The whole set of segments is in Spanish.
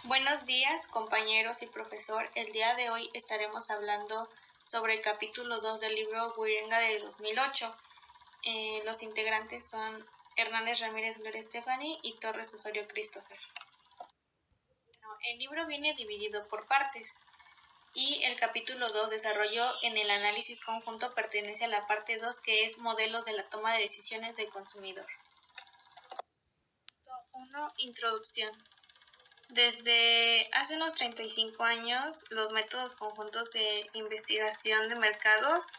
Buenos días, compañeros y profesor. El día de hoy estaremos hablando sobre el capítulo 2 del libro Guirenga de 2008. Los integrantes son Hernández Ramírez Gloria Stephanie y Torres Osorio Christopher. El libro viene dividido por partes y el capítulo 2, desarrollo en el análisis conjunto, pertenece a la parte 2, que es modelos de la toma de decisiones del consumidor. 1. Introducción. Desde hace unos 35 años, los métodos conjuntos de investigación de mercados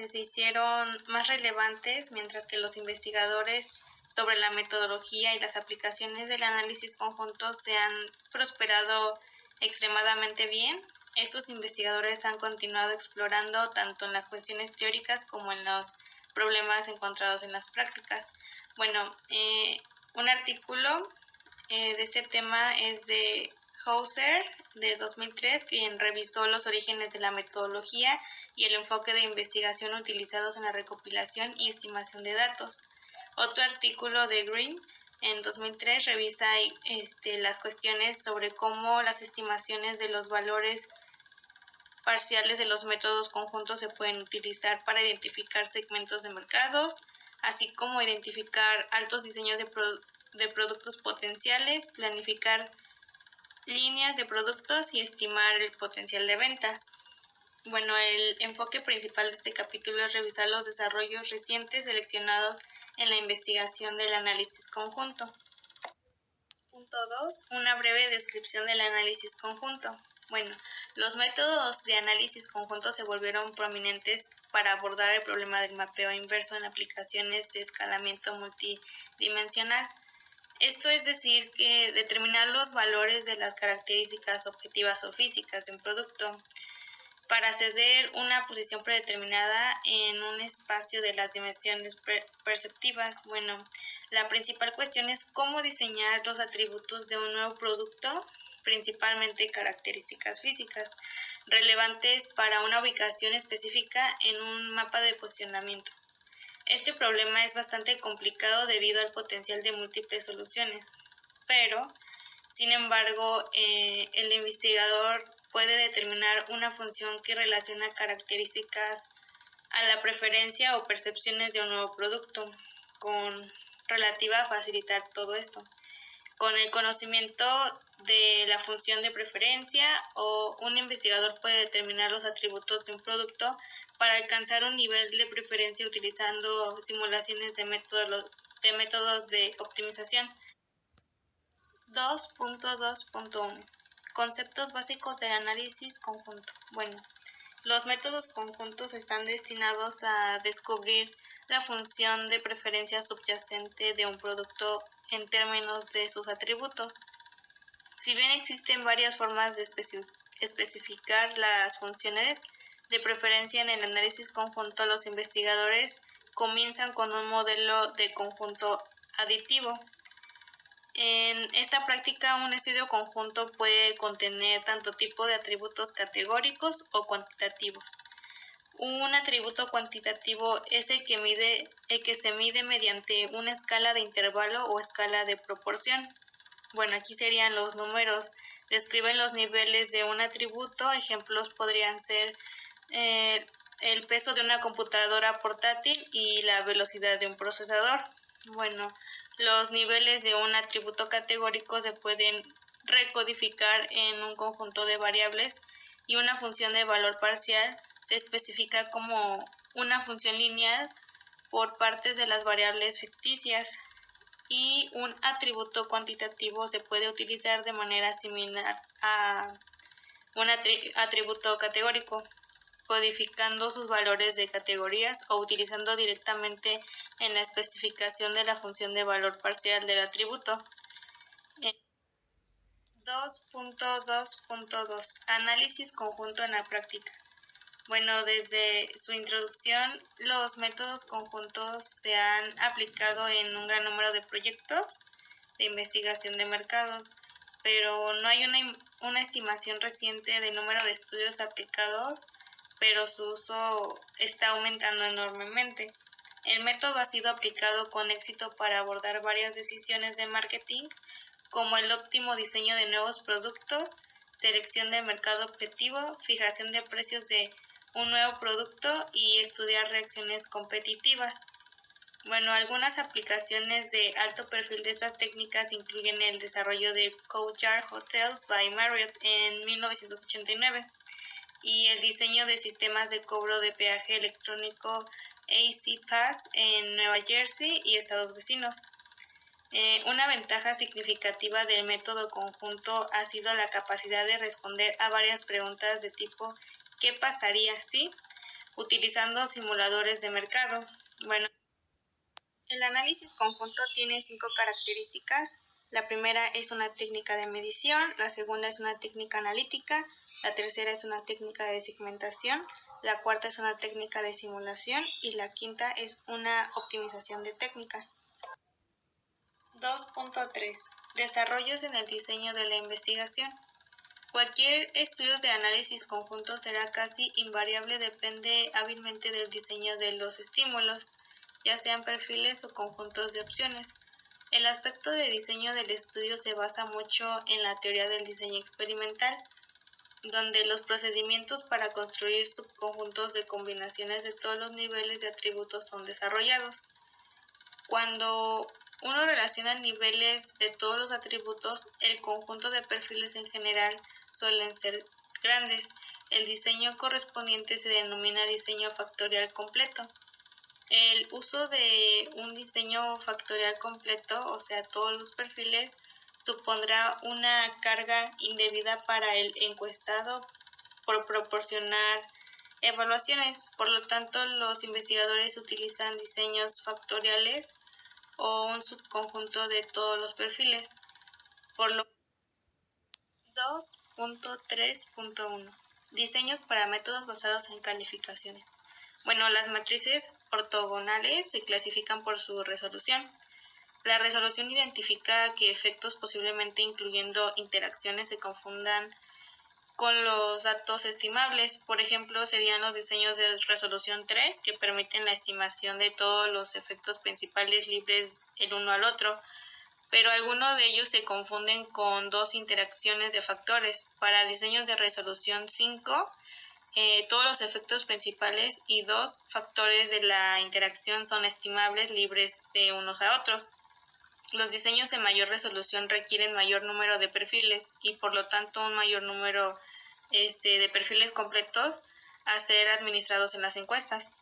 se hicieron más relevantes, mientras que los investigadores sobre la metodología y las aplicaciones del análisis conjunto se han prosperado extremadamente bien. Estos investigadores han continuado explorando tanto en las cuestiones teóricas como en los problemas encontrados en las prácticas. Un artículo de este tema es de Hauser de 2003, quien revisó los orígenes de la metodología y el enfoque de investigación utilizados en la recopilación y estimación de datos. Otro artículo de Green en 2003 revisa las cuestiones sobre cómo las estimaciones de los valores parciales de los métodos conjuntos se pueden utilizar para identificar segmentos de mercados, así como identificar altos diseños de productos potenciales, planificar líneas de productos y estimar el potencial de ventas. El enfoque principal de este capítulo es revisar los desarrollos recientes seleccionados en la investigación del análisis conjunto. Punto 2. Una breve descripción del análisis conjunto. Los métodos de análisis conjunto se volvieron prominentes para abordar el problema del mapeo inverso en aplicaciones de escalamiento multidimensional. Esto es decir, que determinar los valores de las características objetivas o físicas de un producto para ceder una posición predeterminada en un espacio de las dimensiones perceptivas. La principal cuestión es cómo diseñar los atributos de un nuevo producto, principalmente características físicas, relevantes para una ubicación específica en un mapa de posicionamiento. Este problema es bastante complicado debido al potencial de múltiples soluciones, pero, sin embargo, el investigador puede determinar una función que relaciona características a la preferencia o percepciones de un nuevo producto, con relativa a facilitar todo esto. Con el conocimiento de la función de preferencia, un investigador puede determinar los atributos de un producto para alcanzar un nivel de preferencia utilizando simulaciones de métodos de optimización. 2.2.1 Conceptos básicos del análisis conjunto. Los métodos conjuntos están destinados a descubrir la función de preferencia subyacente de un producto en términos de sus atributos. Si bien existen varias formas de especificar las funciones de preferencia en el análisis conjunto, los investigadores comienzan con un modelo de conjunto aditivo. En esta práctica, un estudio conjunto puede contener tanto tipo de atributos categóricos o cuantitativos. Un atributo cuantitativo es el que se mide mediante una escala de intervalo o escala de proporción. Aquí serían los números. Describen los niveles de un atributo. Ejemplos podrían ser el peso de una computadora portátil y la velocidad de un procesador. Los niveles de un atributo categórico se pueden recodificar en un conjunto de variables, y una función de valor parcial se especifica como una función lineal por partes de las variables ficticias, y un atributo cuantitativo se puede utilizar de manera similar a un atributo categórico, codificando sus valores de categorías o utilizando directamente en la especificación de la función de valor parcial del atributo. 2.2.2 Análisis conjunto en la práctica. Desde su introducción, los métodos conjuntos se han aplicado en un gran número de proyectos de investigación de mercados, pero no hay una estimación reciente del número de estudios aplicados, pero su uso está aumentando enormemente. El método ha sido aplicado con éxito para abordar varias decisiones de marketing, como el óptimo diseño de nuevos productos, selección de mercado objetivo, fijación de precios de un nuevo producto y estudiar reacciones competitivas. Bueno, algunas aplicaciones de alto perfil de estas técnicas incluyen el desarrollo de Courtyard Hotels by Marriott en 1989 y el diseño de sistemas de cobro de peaje electrónico AC Pass en Nueva Jersey y estados vecinos. Una ventaja significativa del método conjunto ha sido la capacidad de responder a varias preguntas de tipo ¿qué pasaría si? Utilizando simuladores de mercado. Bueno, el análisis conjunto tiene 5 características. La primera es una técnica de medición, la segunda es una técnica analítica, la tercera es una técnica de segmentación, la cuarta es una técnica de simulación y la quinta es una optimización de técnica. 2.3. Desarrollos en el diseño de la investigación. Cualquier estudio de análisis conjunto será casi invariable, depende hábilmente del diseño de los estímulos, ya sean perfiles o conjuntos de opciones. El aspecto de diseño del estudio se basa mucho en la teoría del diseño experimental, donde los procedimientos para construir subconjuntos de combinaciones de todos los niveles de atributos son desarrollados. Cuando uno relaciona niveles de todos los atributos, el conjunto de perfiles en general suelen ser grandes. El diseño correspondiente se denomina diseño factorial completo. El uso de un diseño factorial completo, o sea, todos los perfiles, supondrá una carga indebida para el encuestado por proporcionar evaluaciones. Por lo tanto, los investigadores utilizan diseños factoriales o un subconjunto de todos los perfiles. Por lo 2.3.1 Diseños para métodos basados en calificaciones. Bueno, las matrices ortogonales se clasifican por su resolución. La resolución identifica que efectos posiblemente incluyendo interacciones se confundan con los datos estimables. Por ejemplo, serían los diseños de resolución 3 que permiten la estimación de todos los efectos principales libres el uno al otro, pero algunos de ellos se confunden con dos interacciones de factores. Para diseños de resolución 5, todos los efectos principales y dos factores de la interacción son estimables libres de unos a otros. Los diseños de mayor resolución requieren mayor número de perfiles y por lo tanto un mayor número de perfiles completos a ser administrados en las encuestas.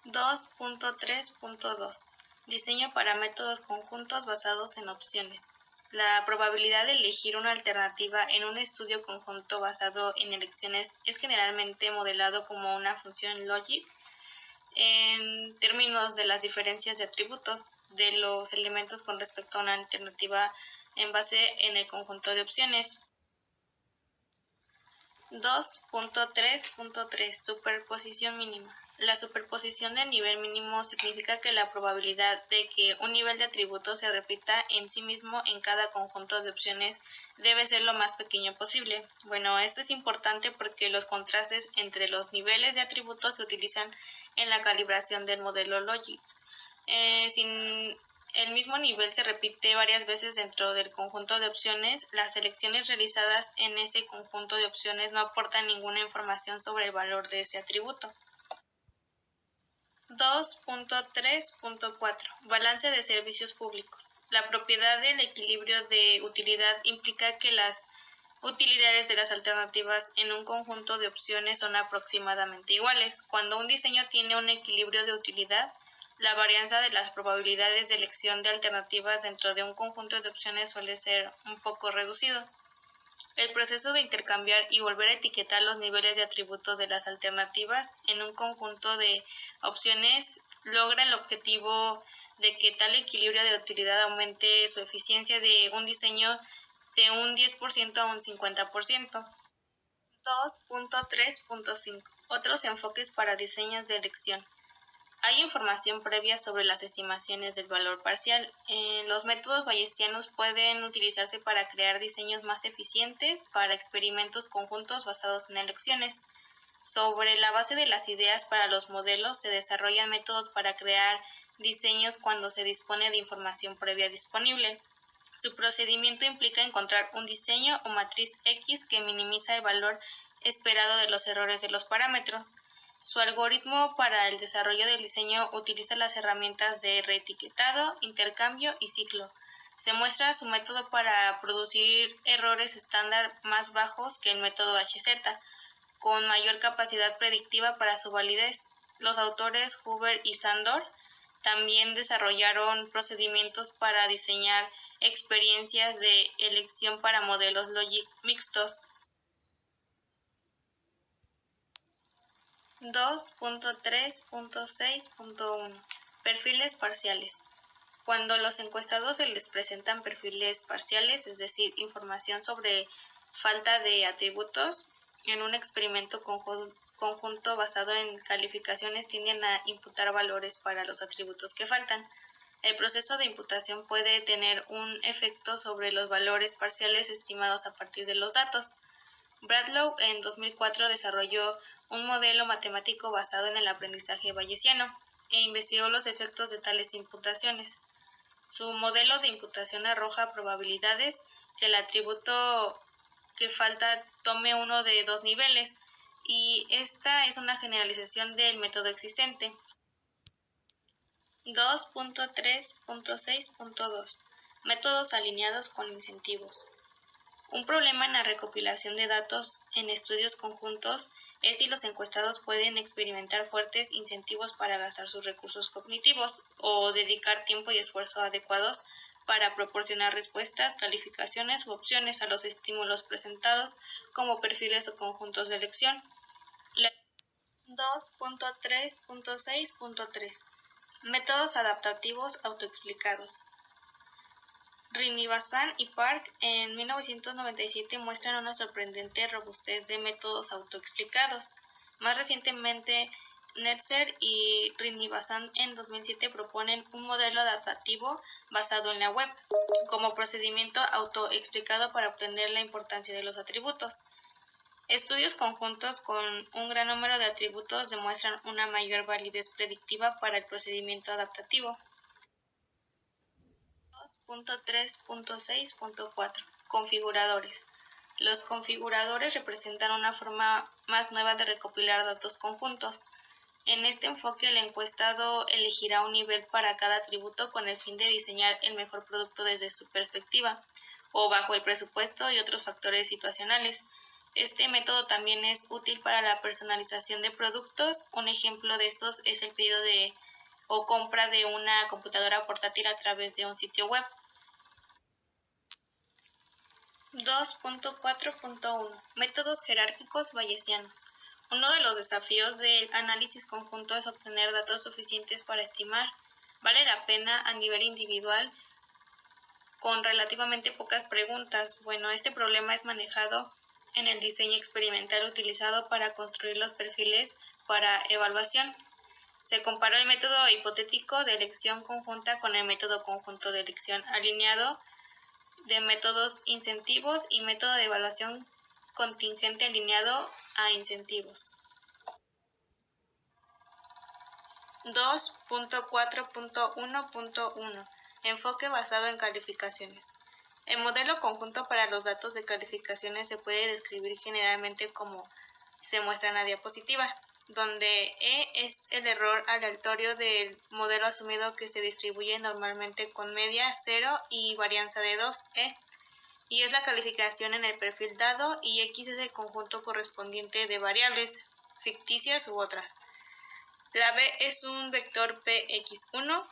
2.3.2 Diseño para métodos conjuntos basados en opciones. La probabilidad de elegir una alternativa en un estudio conjunto basado en elecciones es generalmente modelado como una función logit en términos de las diferencias de atributos de los elementos con respecto a una alternativa en base en el conjunto de opciones. 2.3.3 Superposición mínima. La superposición del nivel mínimo significa que la probabilidad de que un nivel de atributos se repita en sí mismo en cada conjunto de opciones debe ser lo más pequeño posible. Bueno, esto es importante porque los contrastes entre los niveles de atributos se utilizan en la calibración del modelo Logit. Si el mismo nivel se repite varias veces dentro del conjunto de opciones, las selecciones realizadas en ese conjunto de opciones no aportan ninguna información sobre el valor de ese atributo. 2.3.4 Balance de servicios públicos. La propiedad del equilibrio de utilidad implica que las utilidades de las alternativas en un conjunto de opciones son aproximadamente iguales. Cuando un diseño tiene un equilibrio de utilidad, la varianza de las probabilidades de elección de alternativas dentro de un conjunto de opciones suele ser un poco reducido. El proceso de intercambiar y volver a etiquetar los niveles de atributos de las alternativas en un conjunto de opciones logra el objetivo de que tal equilibrio de utilidad aumente su eficiencia de un diseño de un 10% a un 50%. 2.3.5 Otros enfoques para diseños de elección. Hay información previa sobre las estimaciones del valor parcial. Los métodos bayesianos pueden utilizarse para crear diseños más eficientes para experimentos conjuntos basados en elecciones. Sobre la base de las ideas para los modelos se desarrollan métodos para crear diseños cuando se dispone de información previa disponible. Su procedimiento implica encontrar un diseño o matriz X que minimiza el valor esperado de los errores de los parámetros. Su algoritmo para el desarrollo del diseño utiliza las herramientas de reetiquetado, intercambio y ciclo. Se muestra su método para producir errores estándar más bajos que el método HZ, con mayor capacidad predictiva para su validez. Los autores Huber y Sandor también desarrollaron procedimientos para diseñar experiencias de elección para modelos logic mixtos. 2.3.6.1 Perfiles parciales. Cuando los encuestados se les presentan perfiles parciales, es decir, información sobre falta de atributos, en un experimento conjunto basado en calificaciones tienden a imputar valores para los atributos que faltan. El proceso de imputación puede tener un efecto sobre los valores parciales estimados a partir de los datos. Bradlow en 2004 desarrolló un modelo matemático basado en el aprendizaje bayesiano e investigó los efectos de tales imputaciones. Su modelo de imputación arroja probabilidades que el atributo que falta tome uno de dos niveles, y esta es una generalización del método existente. 2.3.6.2 Métodos alineados con incentivos. Un problema en la recopilación de datos en estudios conjuntos es si los encuestados pueden experimentar fuertes incentivos para gastar sus recursos cognitivos o dedicar tiempo y esfuerzo adecuados para proporcionar respuestas, calificaciones u opciones a los estímulos presentados como perfiles o conjuntos de elección. 2.3.6.3 Métodos adaptativos autoexplicados. Srinivasan y Park en 1997 muestran una sorprendente robustez de métodos autoexplicados. Más recientemente, Netzer y Srinivasan en 2007 proponen un modelo adaptativo basado en la web, como procedimiento autoexplicado para obtener la importancia de los atributos. Estudios conjuntos con un gran número de atributos demuestran una mayor validez predictiva para el procedimiento adaptativo. 2.3.6.4 Configuradores. Los configuradores representan una forma más nueva de recopilar datos conjuntos. En este enfoque, el encuestado elegirá un nivel para cada atributo con el fin de diseñar el mejor producto desde su perspectiva, o bajo el presupuesto y otros factores situacionales. Este método también es útil para la personalización de productos. Un ejemplo de estos es el pedido o compra de una computadora portátil a través de un sitio web. 2.4.1 Métodos jerárquicos bayesianos. Uno de los desafíos del análisis conjunto es obtener datos suficientes para estimar. Vale la pena a nivel individual con relativamente pocas preguntas. Bueno, este problema es manejado en el diseño experimental utilizado para construir los perfiles para evaluación. Se comparó el método hipotético de elección conjunta con el método conjunto de elección alineado de métodos incentivos y método de evaluación contingente alineado a incentivos. 2.4.1.1 Enfoque basado en calificaciones. El modelo conjunto para los datos de calificaciones se puede describir generalmente como se muestra en la diapositiva, donde E es el error aleatorio del modelo asumido que se distribuye normalmente con media 0 y varianza de 2, E, y es la calificación en el perfil dado, y X es el conjunto correspondiente de variables, ficticias u otras. La B es un vector Px1.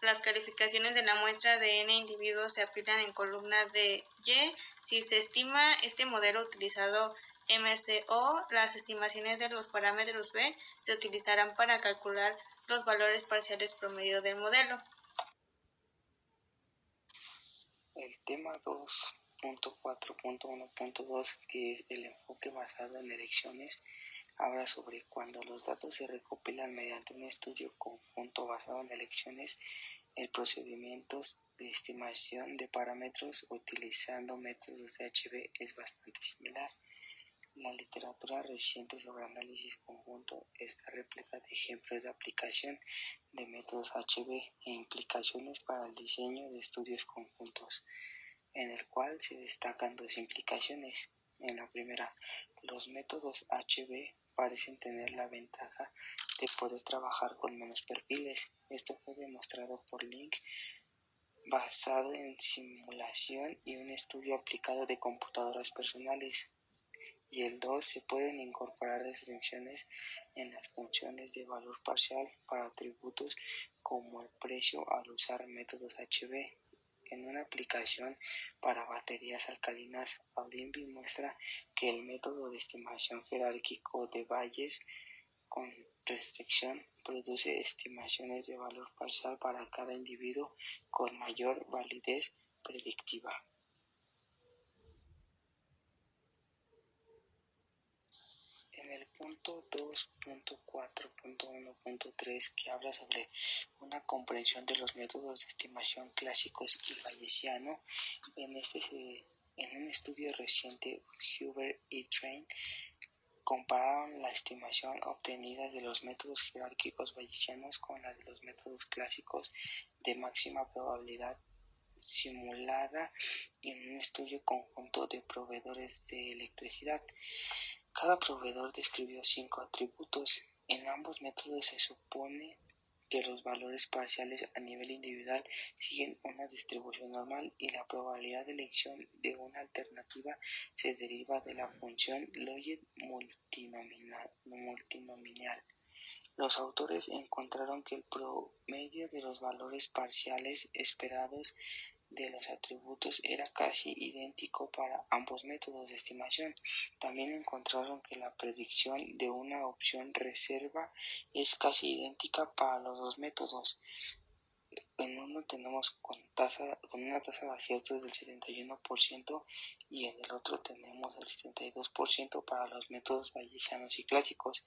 Las calificaciones de la muestra de n individuos se aplican en columna de Y. Si se estima este modelo utilizado MCO, las estimaciones de los parámetros B se utilizarán para calcular los valores parciales promedio del modelo. El tema 2.4.1.2, que es el enfoque basado en elecciones, habla sobre cuando los datos se recopilan mediante un estudio conjunto basado en elecciones, el procedimiento de estimación de parámetros utilizando métodos de HB es bastante similar. La literatura reciente sobre análisis conjunto está repleta de ejemplos de aplicación de métodos HB e implicaciones para el diseño de estudios conjuntos, en el cual se destacan dos implicaciones. En la primera, los métodos HB parecen tener la ventaja de poder trabajar con menos perfiles. Esto fue demostrado por Link, basado en simulación y un estudio aplicado de computadoras personales. Y el 2, se pueden incorporar restricciones en las funciones de valor parcial para atributos como el precio al usar métodos HB. En una aplicación para baterías alcalinas, Alimbi muestra que el método de estimación jerárquico de Bayes con restricción produce estimaciones de valor parcial para cada individuo con mayor validez predictiva. En el punto 2.4.1.3, que habla sobre una comprensión de los métodos de estimación clásicos y bayesiano, en un estudio reciente, Huber y Train compararon la estimación obtenida de los métodos jerárquicos bayesianos con la de los métodos clásicos de máxima probabilidad simulada en un estudio conjunto de proveedores de electricidad. Cada proveedor describió 5 atributos. En ambos métodos se supone que los valores parciales a nivel individual siguen una distribución normal y la probabilidad de elección de una alternativa se deriva de la función Logit multinomial. Los autores encontraron que el promedio de los valores parciales esperados de los atributos era casi idéntico para ambos métodos de estimación. También encontraron que la predicción de una opción reserva es casi idéntica para los dos métodos. En uno tenemos con una tasa de aciertos del 71% y en el otro tenemos el 72% para los métodos bayesianos y clásicos.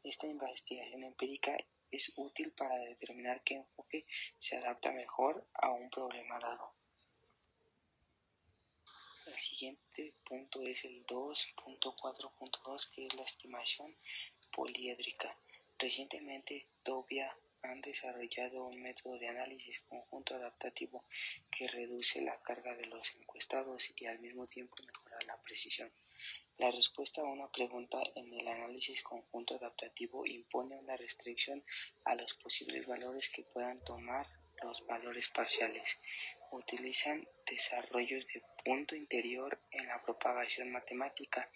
Esta investigación empírica es útil para determinar qué enfoque se adapta mejor a un problema dado. El siguiente punto es el 2.4.2, que es la estimación poliédrica. Recientemente, Tobia han desarrollado un método de análisis conjunto adaptativo que reduce la carga de los encuestados y al mismo tiempo mejora la precisión. La respuesta a una pregunta en el análisis conjunto adaptativo impone una restricción a los posibles valores que puedan tomar los valores parciales. Utilizan desarrollos de punto interior en la propagación matemática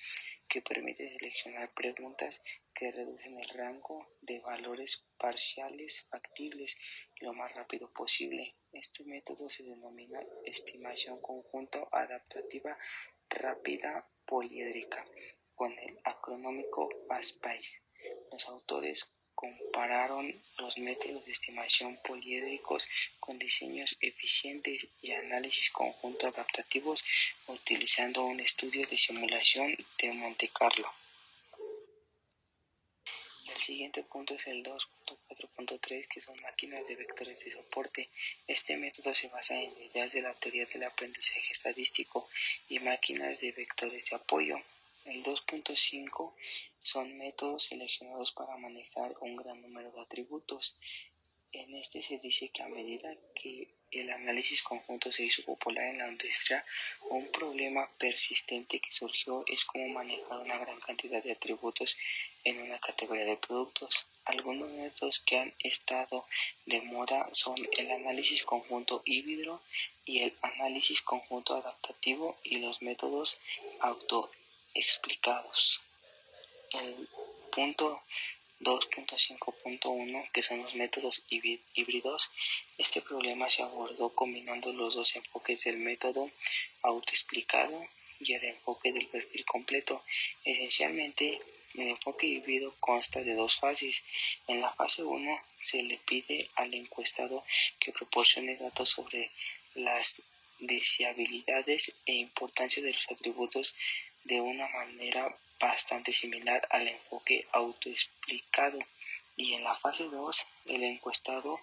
que permite seleccionar preguntas que reducen el rango de valores parciales factibles lo más rápido posible. Este método se denomina estimación conjunto adaptativa rápida poliédrica, con el acrónimo FastPace. Los autores compararon los métodos de estimación poliédricos con diseños eficientes y análisis conjunto adaptativos utilizando un estudio de simulación de Monte Carlo. El siguiente punto es el 2.4.3, que son máquinas de vectores de soporte. Este método se basa en ideas de la teoría del aprendizaje estadístico y máquinas de vectores de apoyo. El 2.5 son métodos seleccionados para manejar un gran número de atributos. En este se dice que a medida que el análisis conjunto se hizo popular en la industria, un problema persistente que surgió es cómo manejar una gran cantidad de atributos en una categoría de productos. Algunos métodos que han estado de moda son el análisis conjunto híbrido y el análisis conjunto adaptativo y los métodos autoexplicados. El punto 2.5.1, que son los métodos híbridos. Este problema se abordó combinando los dos enfoques del método autoexplicado y el enfoque del perfil completo. Esencialmente, el enfoque híbrido consta de dos fases. En la fase 1 se le pide al encuestado que proporcione datos sobre las deseabilidades e importancia de los atributos de una manera bastante similar al enfoque autoexplicado. Y en la fase 2, el encuestado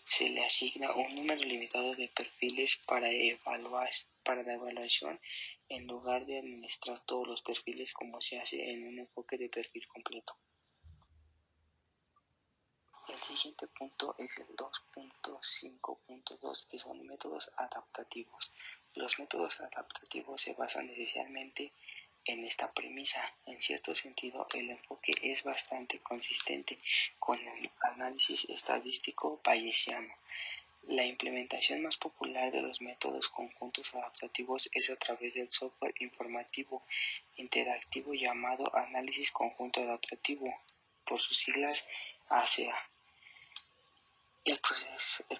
se le asigna un número limitado de perfiles para la evaluación en lugar de administrar todos los perfiles como se hace en un enfoque de perfil completo. El siguiente punto es el 2.5.2, que son métodos adaptativos. Los métodos adaptativos se basan esencialmente en esta premisa. En cierto sentido, el enfoque es bastante consistente con el análisis estadístico bayesiano. La implementación más popular de los métodos conjuntos adaptativos es a través del software informativo interactivo llamado Análisis Conjunto Adaptativo, por sus siglas ACA. El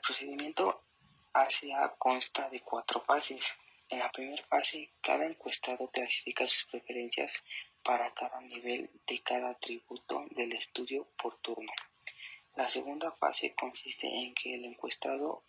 procedimiento ACA consta de 4 fases. En la primera fase, cada encuestado clasifica sus preferencias para cada nivel de cada atributo del estudio por turno. La segunda fase consiste en que el encuestado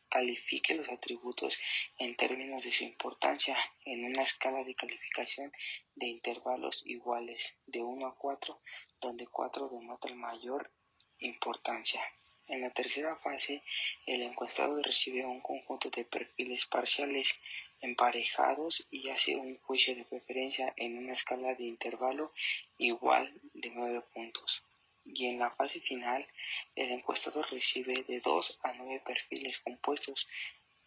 califique los atributos en términos de su importancia en una escala de calificación de intervalos iguales de 1 a 4, donde 4 denota la mayor importancia. En la tercera fase, el encuestado recibe un conjunto de perfiles parciales emparejados y hace un juicio de preferencia en una escala de intervalo igual de 9 puntos. Y en la fase final, el encuestado recibe de 2 a 9 perfiles compuestos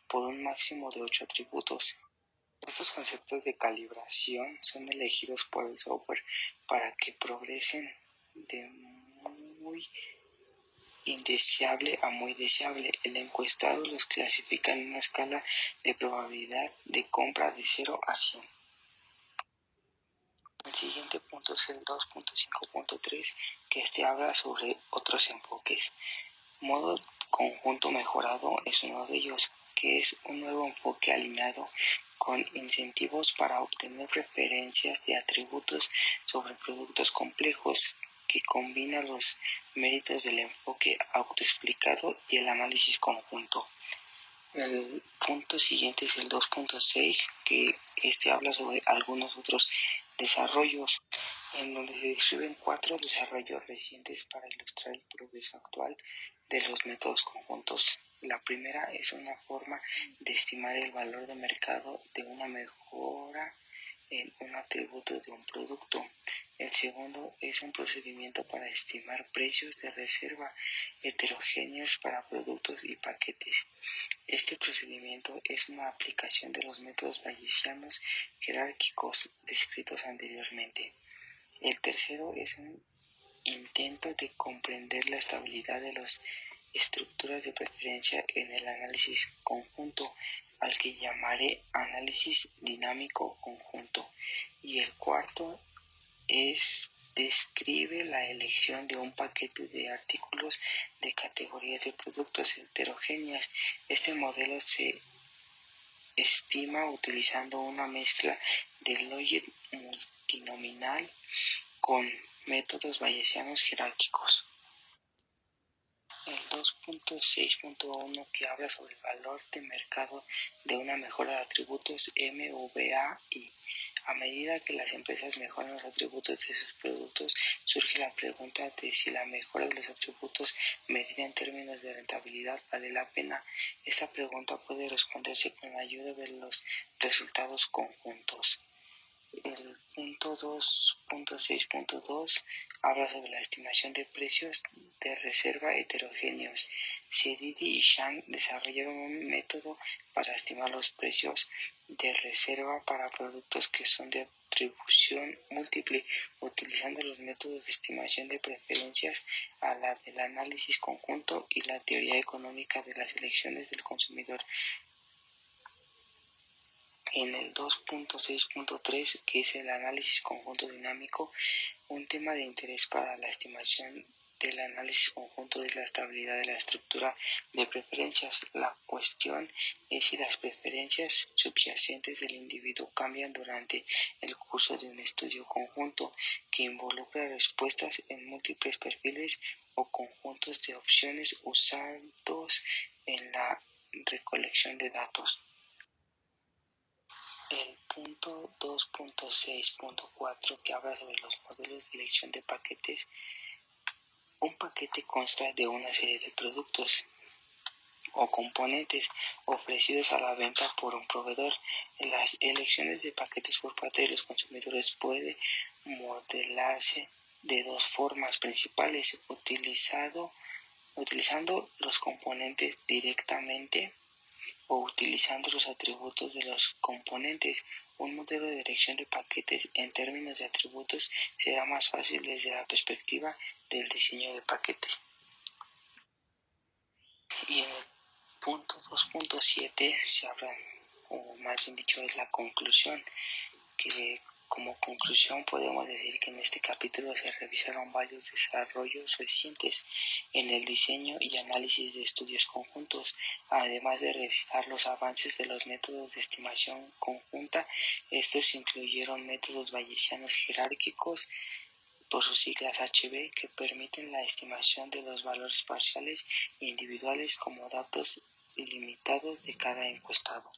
por un máximo de 8 atributos. Estos conceptos de calibración son elegidos por el software para que progresen de muy indeseable a muy deseable. El encuestado los clasifica en una escala de probabilidad de compra de 0 a 100. El siguiente punto es el 2.5.3, que habla sobre otros enfoques. Modo conjunto mejorado es uno de ellos, que es un nuevo enfoque alineado con incentivos para obtener preferencias de atributos sobre productos complejos, que combina los méritos del enfoque autoexplicado y el análisis conjunto. El punto siguiente es el 2.6, que habla sobre algunos otros desarrollos, en donde se describen 4 desarrollos recientes para ilustrar el progreso actual de los métodos conjuntos. La primera es una forma de estimar el valor de mercado de una mejora en un atributo de un producto. El segundo es un procedimiento para estimar precios de reserva heterogéneos para productos y paquetes. Este procedimiento es una aplicación de los métodos bayesianos jerárquicos descritos anteriormente. El tercero es un intento de comprender la estabilidad de las estructuras de preferencia en el análisis conjunto, al que llamaré análisis dinámico conjunto. Y el cuarto describe la elección de un paquete de artículos de categorías de productos heterogéneas. Este modelo se estima utilizando una mezcla de lógica multinominal con métodos bayesianos jerárquicos. El 2.6.1, que habla sobre el valor de mercado de una mejora de atributos MVAI. A medida que las empresas mejoran los atributos de sus productos, surge la pregunta de si la mejora de los atributos medida en términos de rentabilidad vale la pena. Esta pregunta puede responderse con la ayuda de los resultados conjuntos. El punto 2.6.2 habla sobre la estimación de precios de reserva heterogéneos. Sedidi y Shang desarrollaron un método para estimar los precios de reserva para productos que son de atribución múltiple, utilizando los métodos de estimación de preferencias a la del análisis conjunto y la teoría económica de las elecciones del consumidor. En el 2.6.3, que es el análisis conjunto dinámico, un tema de interés para la estimación del análisis conjunto es la estabilidad de la estructura de preferencias. La cuestión es si las preferencias subyacentes del individuo cambian durante el curso de un estudio conjunto que involucra respuestas en múltiples perfiles o conjuntos de opciones usados en la recolección de datos. El punto 2.6.4, que habla sobre los modelos de elección de paquetes, Un paquete consta de una serie de productos o componentes ofrecidos a la venta por un proveedor. Las elecciones de paquetes por parte de los consumidores puede modelarse de dos formas principales, utilizando los componentes directamente o utilizando los atributos de los componentes. Un modelo de elección de paquetes en términos de atributos será más fácil desde la perspectiva del diseño de paquete. Y en el punto 2.7 se habla, o más bien dicho, es la conclusión, que como conclusión podemos decir que en este capítulo se revisaron varios desarrollos recientes en el diseño y análisis de estudios conjuntos, además de revisar los avances de los métodos de estimación conjunta. Estos incluyeron métodos bayesianos jerárquicos, por sus siglas HB, que permiten la estimación de los valores parciales e individuales como datos ilimitados de cada encuestado.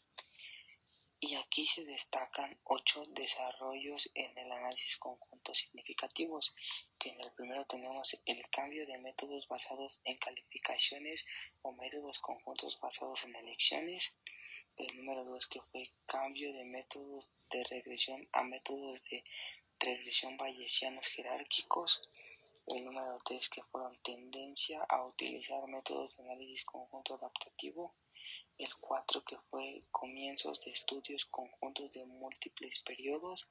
Y aquí se destacan 8 desarrollos en el análisis conjunto significativos, que en el primero tenemos el cambio de métodos basados en calificaciones o métodos conjuntos basados en elecciones. El número 2 que fue cambio de métodos de regresión a métodos de regresión bayesianos jerárquicos. El número 3 que fueron tendencia a utilizar métodos de análisis conjunto adaptativo. El 4 que fue comienzos de estudios conjuntos de múltiples periodos.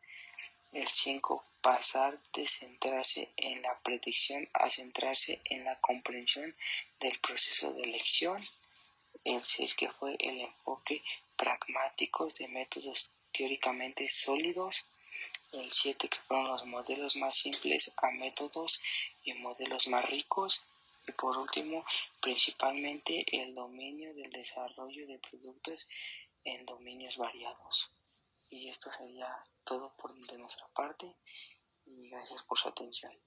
El 5 pasar de centrarse en la predicción a centrarse en la comprensión del proceso de elección. El 6 que fue el enfoque pragmático de métodos teóricamente sólidos. El 7 que fueron los modelos más simples a métodos y modelos más ricos. Y por último, principalmente el dominio del desarrollo de productos en dominios variados. Y esto sería todo de nuestra parte y gracias por su atención.